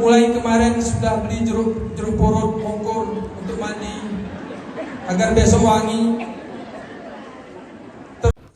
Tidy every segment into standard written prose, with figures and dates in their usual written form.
mulai kemarin sudah beli jeruk purut mongkur untuk mandi agar besok wangi.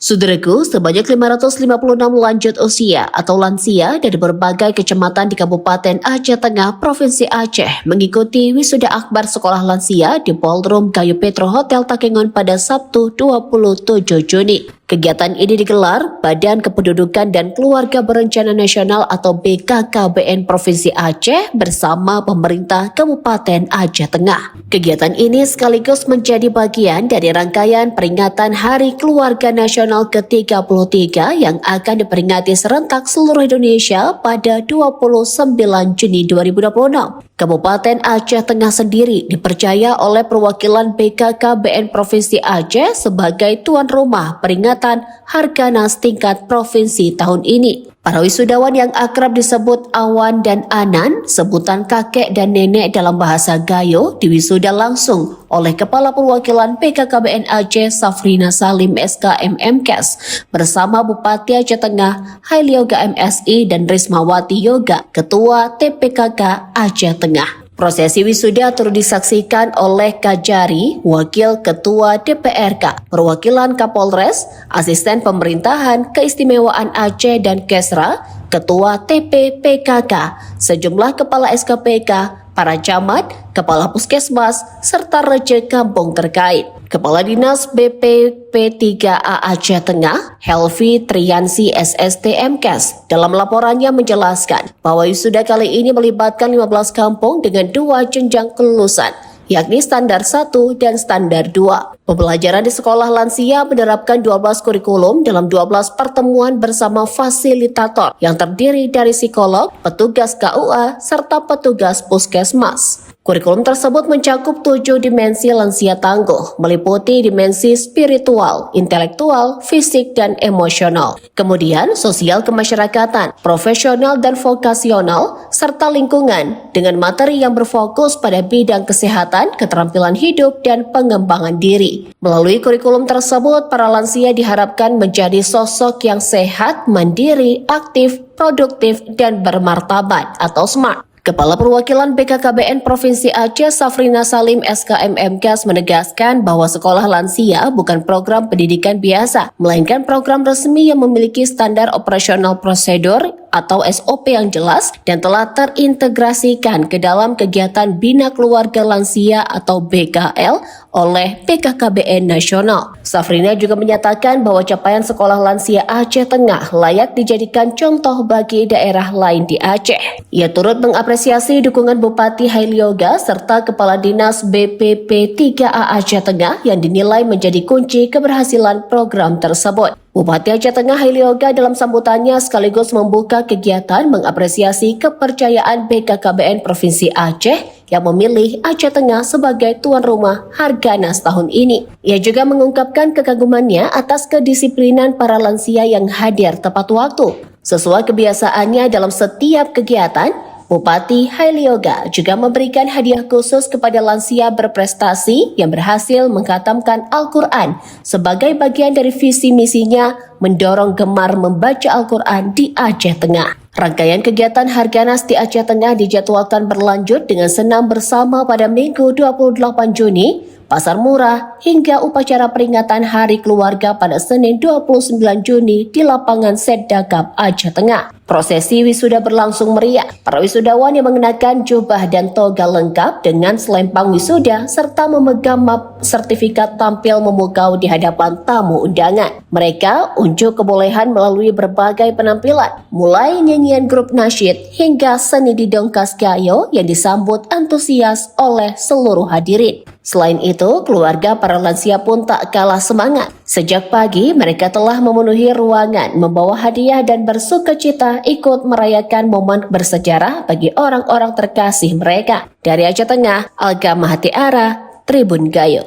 Saudaraku, sebanyak 556 lanjut usia atau lansia dari berbagai kecamatan di Kabupaten Aceh Tengah, Provinsi Aceh mengikuti wisuda akbar sekolah lansia di Ballroom Gayo Petro Hotel Takengon pada Sabtu 27 Juni. Kegiatan ini digelar Badan Kependudukan dan Keluarga Berencana Nasional atau BKKBN Provinsi Aceh bersama pemerintah Kabupaten Aceh Tengah. Kegiatan ini sekaligus menjadi bagian dari rangkaian peringatan Hari Keluarga Nasional ke-33 yang akan diperingati serentak seluruh Indonesia pada 29 Juni 2026. Kabupaten Aceh Tengah sendiri dipercaya oleh perwakilan BKKBN Provinsi Aceh sebagai tuan rumah peringatan Harganas tingkat provinsi tahun ini. Para wisudawan yang akrab disebut Awan dan Anan, sebutan kakek dan nenek dalam bahasa Gayo, diwisuda langsung oleh Kepala Perwakilan BKKBN Aceh Safrina Salim SKMMKes bersama Bupati Aceh Tengah Hailyoga MSI dan Rismawati Yoga, Ketua TPKK Aceh Tengah. Prosesi wisuda turut disaksikan oleh Kajari, Wakil Ketua DPRK, Perwakilan Kapolres, Asisten Pemerintahan Keistimewaan Aceh dan Kesra, Ketua TPPKK, sejumlah Kepala SKPK, para camat, Kepala Puskesmas, serta reja kampung terkait. Kepala Dinas BPP3A Aceh Tengah, Helvi Triansi SSTMKes, dalam laporannya menjelaskan bahwa wisuda kali ini melibatkan 15 kampung dengan 2 jenjang kelulusan, yakni standar 1 dan standar 2. Pembelajaran di sekolah lansia menerapkan 12 kurikulum dalam 12 pertemuan bersama fasilitator yang terdiri dari psikolog, petugas KUA, serta petugas puskesmas. Kurikulum tersebut mencakup 7 dimensi lansia tangguh, meliputi dimensi spiritual, intelektual, fisik, dan emosional. Kemudian, sosial kemasyarakatan, profesional dan vokasional, serta lingkungan dengan materi yang berfokus pada bidang kesehatan, keterampilan hidup, dan pengembangan diri. Melalui kurikulum tersebut, para lansia diharapkan menjadi sosok yang sehat, mandiri, aktif, produktif, dan bermartabat atau smart. Kepala Perwakilan BKKBN Provinsi Aceh Safrina Salim SKMMKes menegaskan bahwa sekolah lansia bukan program pendidikan biasa, melainkan program resmi yang memiliki standar operasional prosedur atau SOP yang jelas dan telah terintegrasikan ke dalam kegiatan Bina Keluarga Lansia atau BKL oleh BKKBN Nasional. Safrina juga menyatakan bahwa capaian sekolah lansia Aceh Tengah layak dijadikan contoh bagi daerah lain di Aceh. Ia turut mengapresiasi dukungan Bupati Hailyoga serta Kepala Dinas BPP3A Aceh Tengah yang dinilai menjadi kunci keberhasilan program tersebut. Bupati Aceh Tengah Hailyoga dalam sambutannya sekaligus membuka kegiatan mengapresiasi kepercayaan BKKBN Provinsi Aceh yang memilih Aceh Tengah sebagai tuan rumah Harganas tahun ini. Ia juga mengungkapkan kekagumannya atas kedisiplinan para lansia yang hadir tepat waktu. Sesuai kebiasaannya dalam setiap kegiatan, Bupati Hailyoga juga memberikan hadiah khusus kepada lansia berprestasi yang berhasil mengkhatamkan Al-Quran sebagai bagian dari visi misinya mendorong gemar membaca Al-Quran di Aceh Tengah. Rangkaian kegiatan Harganas di Aceh Tengah dijadwalkan berlanjut dengan senam bersama pada Minggu 28 Juni, pasar murah, hingga upacara peringatan Hari Keluarga pada Senin 29 Juni di lapangan Sedakap Aceh Tengah. Prosesi wisuda berlangsung meriah. Para wisudawan yang mengenakan jubah dan toga lengkap dengan selempang wisuda serta memegang map sertifikat tampil memukau di hadapan tamu undangan. Mereka unjuk kebolehan melalui berbagai penampilan, mulai nyanyian grup nasyid hingga seni didongkas gayo yang disambut antusias oleh seluruh hadirin. Selain itu, keluarga para lansia pun tak kalah semangat. Sejak pagi, mereka telah memenuhi ruangan, membawa hadiah dan bersukacita ikut merayakan momen bersejarah bagi orang-orang terkasih mereka. Dari Aceh Tengah, Alga Mahatiara, Tribun Gayo.